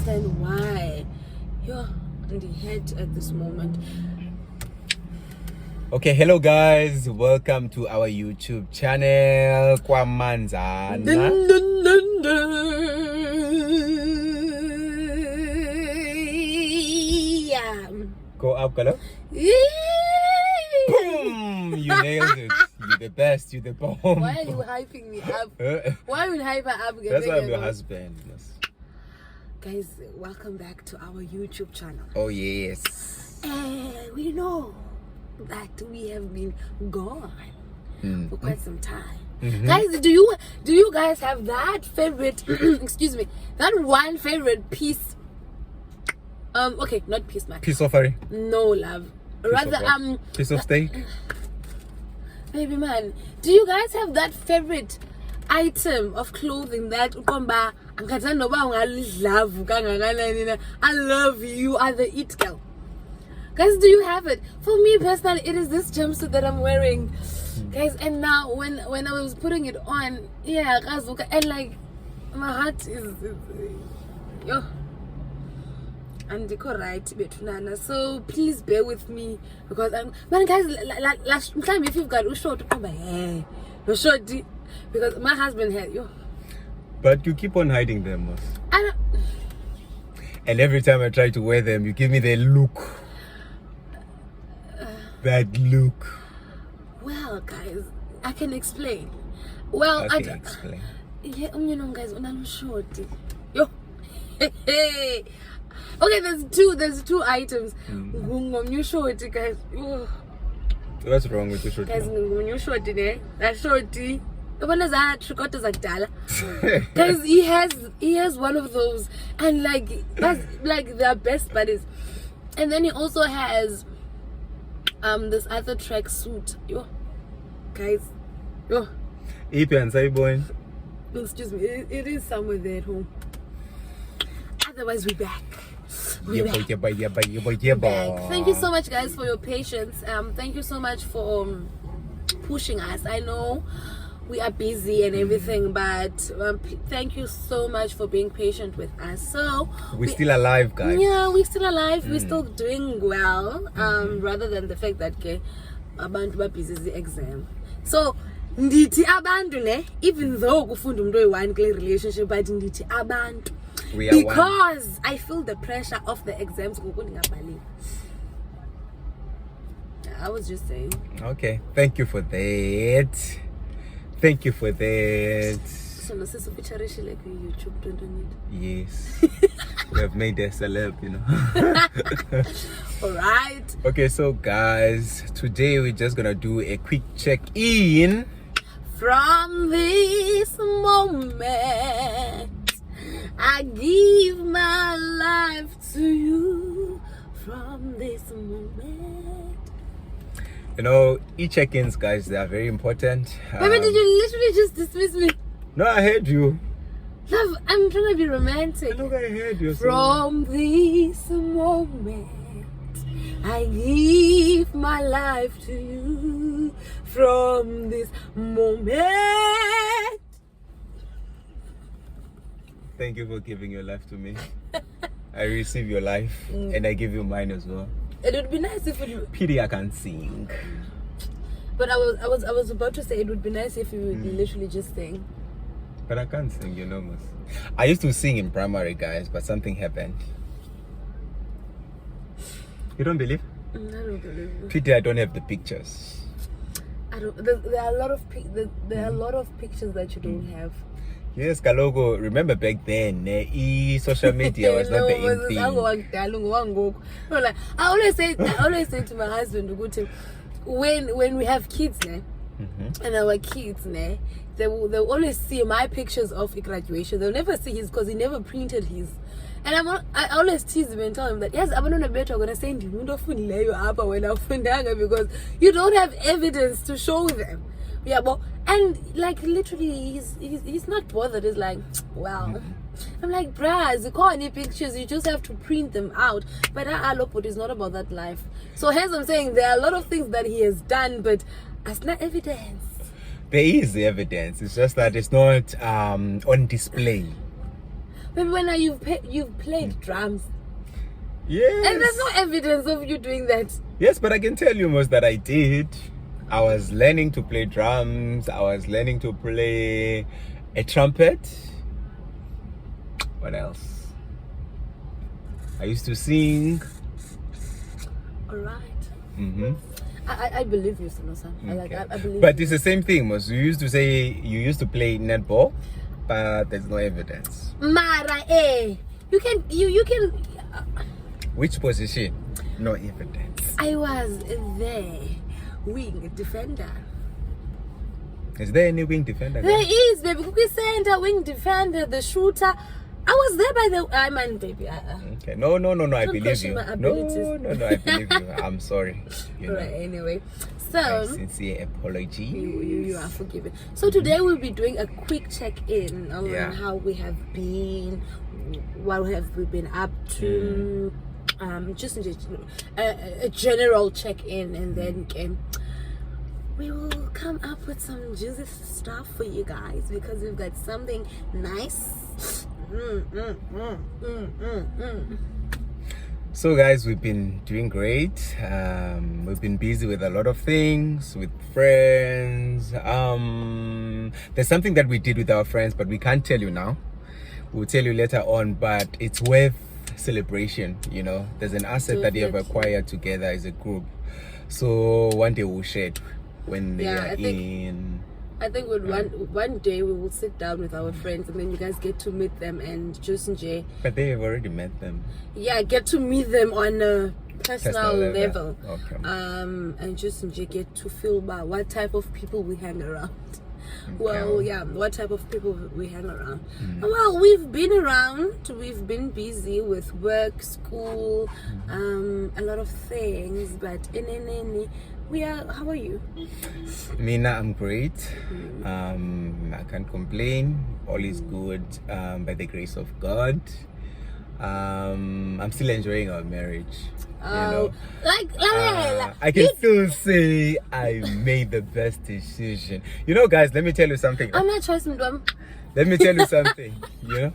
understand why you're on the head at this moment. Okay, hello guys, welcome to our YouTube channel, Kwa Manzana. Dun, dun, dun, dun. Yeah. Go up, color. Boom! You nailed it. You're the best. You're the bomb. Why are you hyping me up? Why would hype her up? That's why I'm your husband. Yes. Guys, welcome back to our YouTube channel. Oh yes. We know that we have been gone for quite some time. Guys, do you guys have that favorite excuse me, that one favorite piece? Okay, not piece, man. Piece of curry. No, love. Rather piece of steak. Baby man, do you guys have that favorite item of clothing that I love you, you are the it girl? Guys, do you have it? For me personally, it is this jumpsuit that I'm wearing, guys. And now when I was putting it on, yeah, and like my heart is yo. And right, Betunana. So please bear with me because man, guys, last time if you've got a short, no short, because my husband had yo. But you keep on hiding them, Moss. And every time I try to wear them, you give me the look. That look. Well, guys, I can explain. Well, I can explain. Yeah, you know, guys, when I'm short, yo. Okay, there's two items. When you short, guys. What's wrong with you short? Guys, when you short today, that shorty. Guys, he has one of those, and that's like their best buddies. And then he also has this other track suit. Yo, guys, yo. Excuse me, it is somewhere there at home. Otherwise, we're back. Back. Thank you so much, guys, for your patience. Thank you so much for pushing us. I know we are busy and everything, but thank you so much for being patient with us. So we're still alive, guys. Yeah, we're still alive. We're still doing well. Rather than the fact that abantu ba busy the exam. So ndithi abantu ne, even though kufunda umuntu oyi-one kule relationship, but ndithi abantu because one. I feel the pressure of the exams. I was just saying. Okay, thank you for that. Thank you for that. So this is a picture like YouTube, don't it? Yes. We have made a celeb, you know. Alright. Okay, so guys, today we're just gonna do a quick check-in. From this moment, I give my life to you. From this moment. You know, e-check-ins, guys, they are very important. Baby, did you literally just dismiss me? No, I heard you. Love, I'm trying to be romantic. Look, I heard you. From this moment, I give my life to you. From this moment. Thank you for giving your life to me. I receive your life and I give you mine as well. It would be nice if you. Pity I can't sing. But I was about to say it would be nice if you would literally just sing. But I can't sing, you know. I used to sing in primary, guys, but something happened. You don't believe? I don't believe you. Pity I don't have the pictures. There are a lot of pictures that you don't have. Yes, Kalogo. Remember back then, social media was not the in thing. No, like I always say to my husband, when we have kids, and our kids, they'll always see my pictures of graduation. They'll never see his because he never printed his. And I always tease him and tell him that yes, I'm gonna better gonna send you because you don't have evidence to show them. Yeah, but and like literally he's not bothered. He's like, well, I'm like, bruh, you call any pictures, you just have to print them out. But but it's not about that life. So hence I'm saying there are a lot of things that he has done, but as not evidence. There is evidence. It's just that it's not on display. Maybe when you've played drums. Yes. And there's no evidence of you doing that. Yes, but I can tell you most that I did. I was learning to play drums. I was learning to play a trumpet. What else? I used to sing. All right. Mm-hmm. I believe you, Sanosa. Okay. I believe. But you. it's the same thing, Mos. You used to say you used to play netball, but there's no evidence. Mara, you can. Which position? No evidence. I was there, wing defender. Is there any wing defender? There is, baby. Cookie center, wing defender, the shooter. I was there by the. I mean, baby. Okay. No. I Don't believe question you. my abilities. No. I believe you. I'm sorry. You Right. know. Anyway, My so sincere apology. you are forgiven. So today we'll be doing a quick check-in on Yeah. how we have been, what have we been up to, just a general check-in, and then we will come up with some juicy stuff for you guys because we've got something nice. So guys, we've been doing great. We've been busy with a lot of things, with friends. There's something that we did with our friends, but we can't tell you now. We'll tell you later on, but it's worth celebration. You know, there's an asset that you have acquired together as a group. So one day we'll share it when they are in. I think one day we will sit down with our friends and then you guys get to meet them and Jay. But they have already met them. Yeah, get to meet them on a personal level. Okay. And Jay get to feel about what type of people we hang around. Okay. Well, yeah, what type of people we hang around. Well, we've been around. We've been busy with work, school, a lot of things. But we are. How are you? Mina, I'm great. I can't complain. All is good by the grace of God. I'm still enjoying our marriage. You know, I can still say I made the best decision. You know, guys, let me tell you something. I'm not trusting them. Let me tell you something. You know,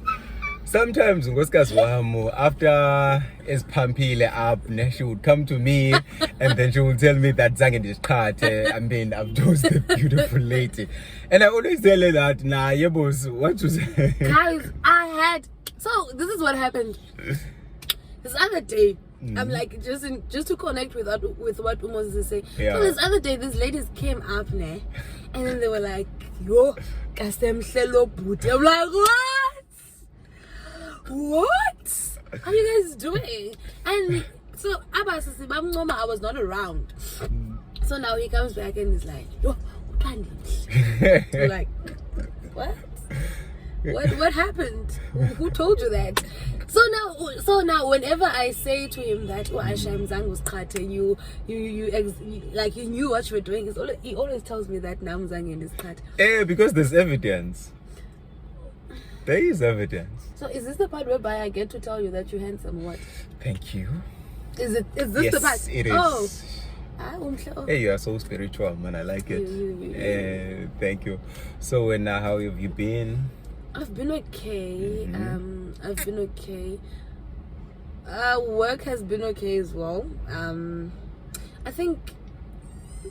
sometimes after Pampile up, she would come to me and then she would tell me that Zangin is cut. I mean, I've chose the beautiful lady. And I always tell her that, nah, yeah, boss, what you say? Guys, so this is what happened. This other day, I'm like, just to connect with what Umos is saying. Yeah. So this other day, these ladies came up, and then they were like, yo, kasem hlelo booty. I'm like, what? How are you guys doing? And so Abbas I was not around. So now he comes back and he's like, yo, I'm like, what? What happened? Who told you that? So now whenever I say to him that Asham Zang was cutting you like you knew what you were doing, he always tells me that Nam Zang is cut. Because there's evidence. There is evidence. So is this the part whereby I get to tell you that you're handsome? What? Thank you. Is this the part? Yes, it is. Oh. Hey, you are so spiritual, man. I like it. Thank you. So, how have you been? I've been okay. I've been okay. Work has been okay as well. I think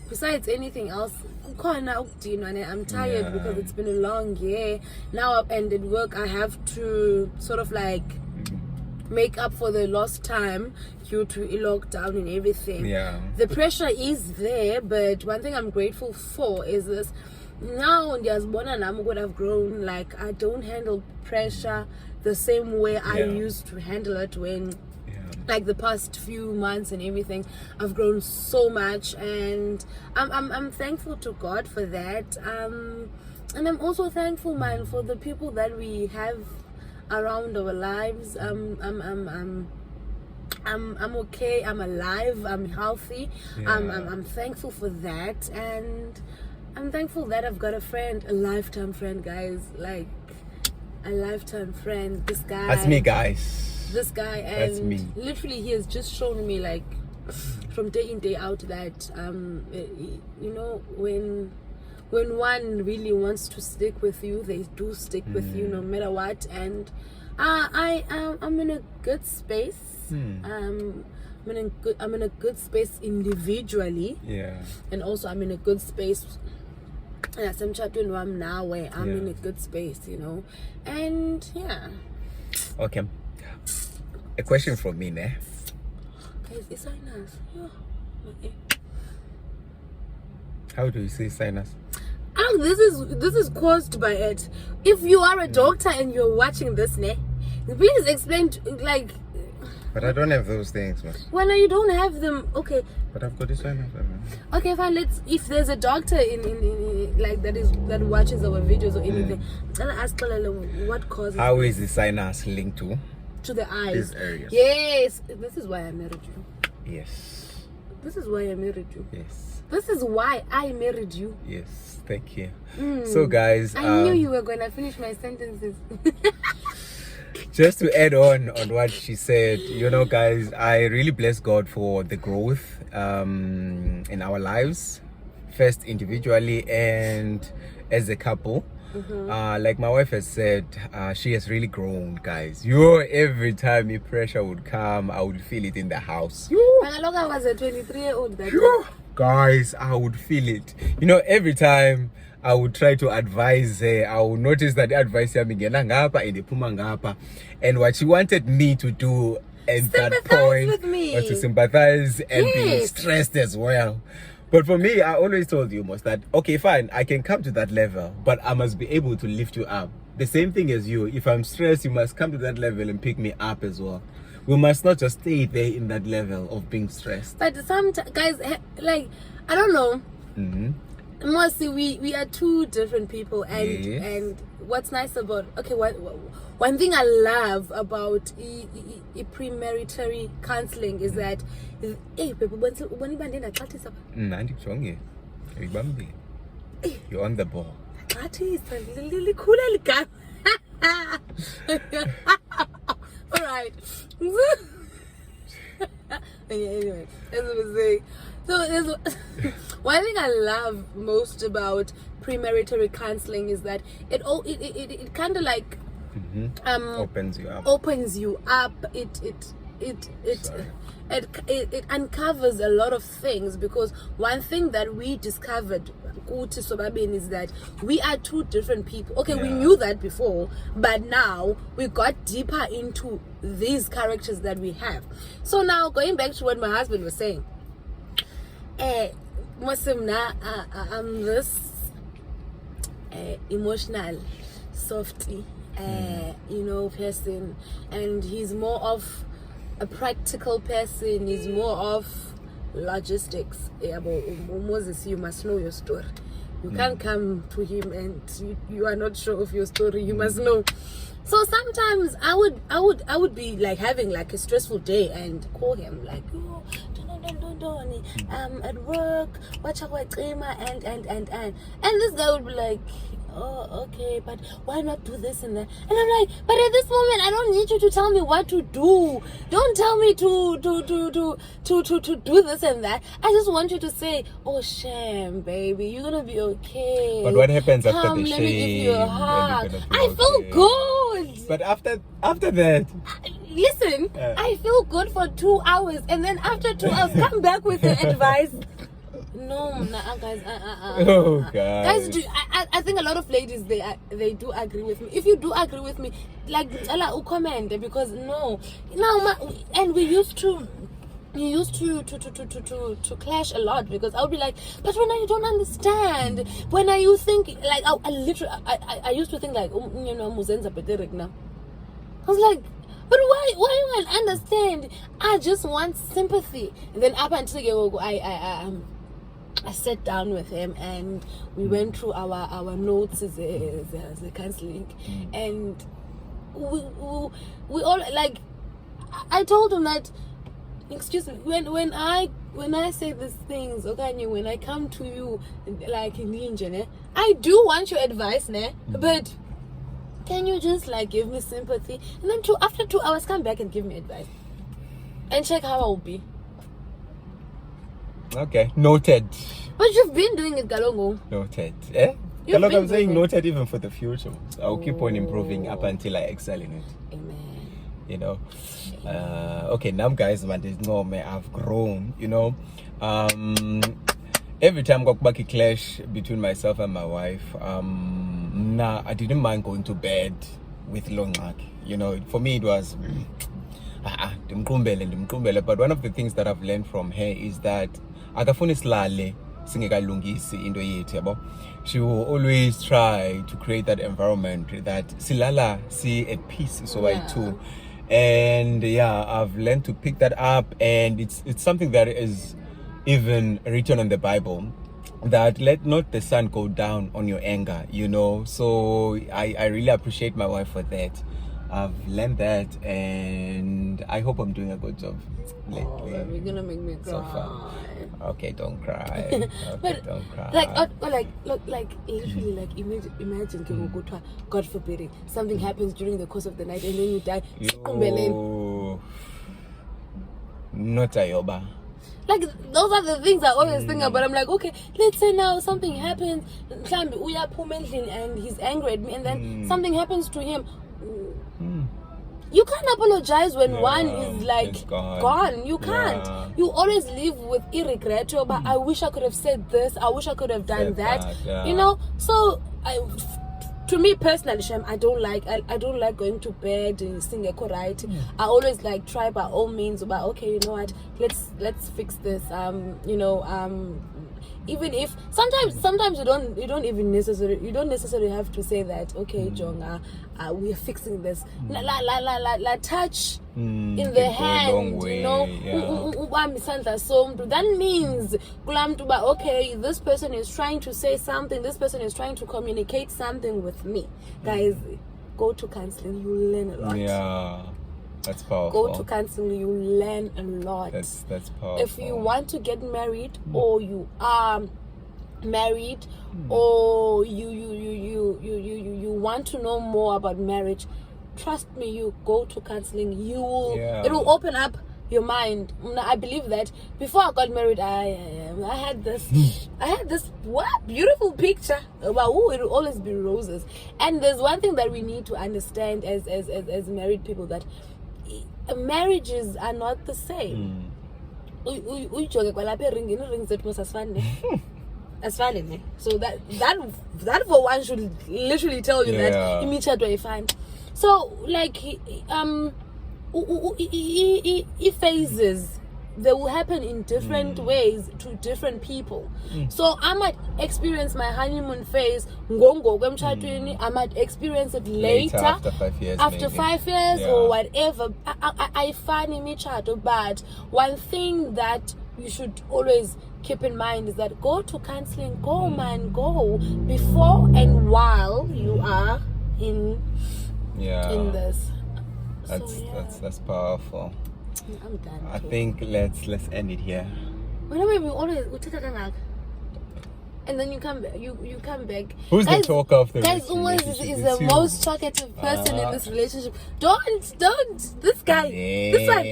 besides anything else, I'm tired because it's been a long year. Now I've ended work. I have to sort of like make up for the lost time due to lockdown and everything. Yeah. The pressure is there, but one thing I'm grateful for is this. Now would have grown. Like I don't handle pressure the same way I used to handle it when like the past few months and everything. I've grown so much and I'm thankful to God for that. And I'm also thankful, man, for the people that we have around our lives. I'm okay, I'm alive, I'm healthy. I'm thankful for that, and I'm thankful that I've got a friend, a lifetime friend, guys. Like a lifetime friend. This guy. That's me, guys. This guy, and that's me. Literally, he has just shown me, like, from day in day out, that you know, when one really wants to stick with you, they do stick with you no matter what. And I'm in a good space. I'm in a good space individually. Yeah. And also I'm in a good space. Yes, I'm chatting one now where I'm in a good space, you know. And yeah. Okay. A question from me, ne? Guys, it's sinus. Yeah. Okay. How do you say sinus? Oh, this is caused by it. If you are a doctor and you're watching this, ne, please explain like. But I don't have those things, man. Well, no, you don't have them. Okay. But I've got this sinus. Okay, fine. If there's a doctor in like that watches our videos or anything, I'll ask what causes. How is the sinus linked to the eyes? These areas. Yes. This is why I married you. Yes. This is why I married you. Yes. This is why I married you. Yes. Thank you. So, guys, I knew you were going to finish my sentences. just to add on what she said, you know, guys, I really bless God for the growth in our lives, first individually and as a couple. Like my wife has said, she has really grown, guys. Every time the pressure would come, I would feel it in the house. I was a 23-year-old that time. Guys, I would feel it. You know, every time I would try to advise her, I would notice that the advice and what she wanted me to do at that point was to sympathize and be stressed as well. But for me, I always told you most that, okay, fine, I can come to that level, but I must be able to lift you up. The same thing as you. If I'm stressed, you must come to that level and pick me up as well. We must not just stay there in that level of being stressed. But sometimes, guys, like, I don't know. Mostly, we are two different people, and what's nice about one thing I love about premarital counseling is that you're on the ball. All right. Anyway, as I was saying, so there's one thing I love most about premarital counseling is that it kind of like opens you up. It uncovers a lot of things, because one thing that we discovered is that we are two different people. Okay, we knew that before, but now we got deeper into these characters that we have. So now, going back to what my husband was saying, I'm this emotional, softy, person, and he's more of a practical person. He's more of logistics. Moses, you must know your story. You can't come to him and you are not sure of your story. You must know. So sometimes I would be like having like a stressful day and call him like, at work, and this guy would be like, oh, okay, but why not do this and that? And I'm like, but at this moment, I don't need you to tell me what to do. Don't tell me to do this and that. I just want you to say, oh, shame, baby, you're gonna be okay. But what happens after Come, the let me give you a shame? hug. I feel good. But after that, listen, I feel good for 2 hours, and then after 2 hours, come back with your advice. No, guys. Oh, God. Guys, I think a lot of ladies they do agree with me. If you do agree with me, like, comment, because no, and we used to clash a lot, because I'll be like, but when I don't understand, when are you thinking like I used to think like, Muzenza Pederik now. I was like, but why you won't understand? I just want sympathy. And then up until I sat down with him and we went through our notes as a counseling, and we all, like, I told him that, excuse me, when I say these things, okay, when I come to you like in Ninja, I do want your advice, but can you just like give me sympathy, and then after 2 hours come back and give me advice and check how I'll be. Okay, noted. But you've been doing it, Galongo. Noted. You've Look, been I'm saying doing it. noted even for the future. I'll keep on improving up until I excel in it. Amen. You know. Okay, now guys, I've grown. You know. Every time I got back a clash between myself and my wife, I didn't mind going to bed with Longak. You know, for me it was but one of the things that I've learned from her is that she will always try to create that environment that silala see at peace so I too. And yeah, I've learned to pick that up, and it's something that is even written in the Bible, that let not the sun go down on your anger, you know. So I really appreciate my wife for that. I've learned that, and I hope I'm doing a good job lately. Oh, you're gonna make me cry. So far. Okay, don't cry. Okay, But don't cry. Literally, imagine, God forbid, something happens during the course of the night and then you die. Yo, not Ayoba. Like, those are the things I always think about. I'm like, okay, let's say now something happens, and he's angry at me, and then something happens to him. You can't apologize when one is like gone. You can't. You always live with regret. But I wish I could have said this. I wish I could have done that. You know. So to me personally, Shem, I don't like going to bed and sing echo right. I always like try by all means. But okay, you know what? Let's fix this. Even if sometimes you don't necessarily have to say that, okay, Jonga, we are fixing this. La touch in the hand, you know. That means okay, this person is trying to say something, this person is trying to communicate something with me. Guys, go to counseling, you learn a lot. Yeah. That's powerful. Go to counseling, you learn a lot. That's powerful. If you want to get married, or you are married, or you want to know more about marriage, trust me, you go to counseling. It will open up your mind. I believe that before I got married, I had this beautiful picture about it will always be roses. And there's one thing that we need to understand as married people, that marriages are not the same. So that for one should literally tell you that imitshato ifine. So like phases, they will happen in different ways to different people. So I might experience my honeymoon phase I might experience it later after 5 years, after 5 years or whatever. I find imitshato, but one thing that you should always keep in mind is that go to counseling, go before and while you are in this. That's powerful. I'm done. I think let's end it here. Whenever we always and then you come back. You come back. Who's the talker of the relationship? Guys, always is the most talkative person in this relationship. Don't. This guy. This one.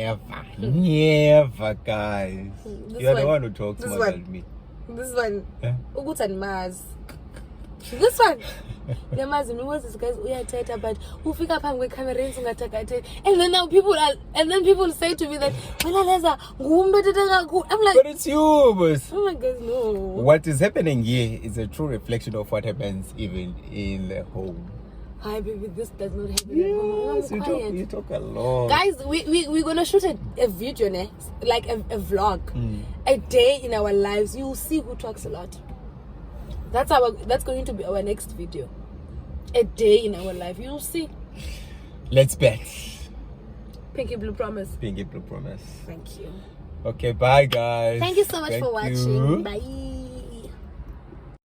Never, guys. You're the one who talks more than me. This one. Ugutan Maz. This one. The Maz knows this guy's uyathetha, but ufika phambi kwekamera ungathatha. And then now people say to me that I'm like, but it's you, boss. Oh my God, no. What is happening here is a true reflection of what happens even in the home. Hi baby, this does not happen at home. You talk a lot. Guys, we're gonna shoot a video next, like a vlog. A day in our lives. You'll see who talks a lot. That's going to be our next video. A day in our life. You'll see. Let's bet. Pinky Blue Promise. Pinky Blue Promise. Thank you. Okay, bye guys. Thank you so much for watching. Bye.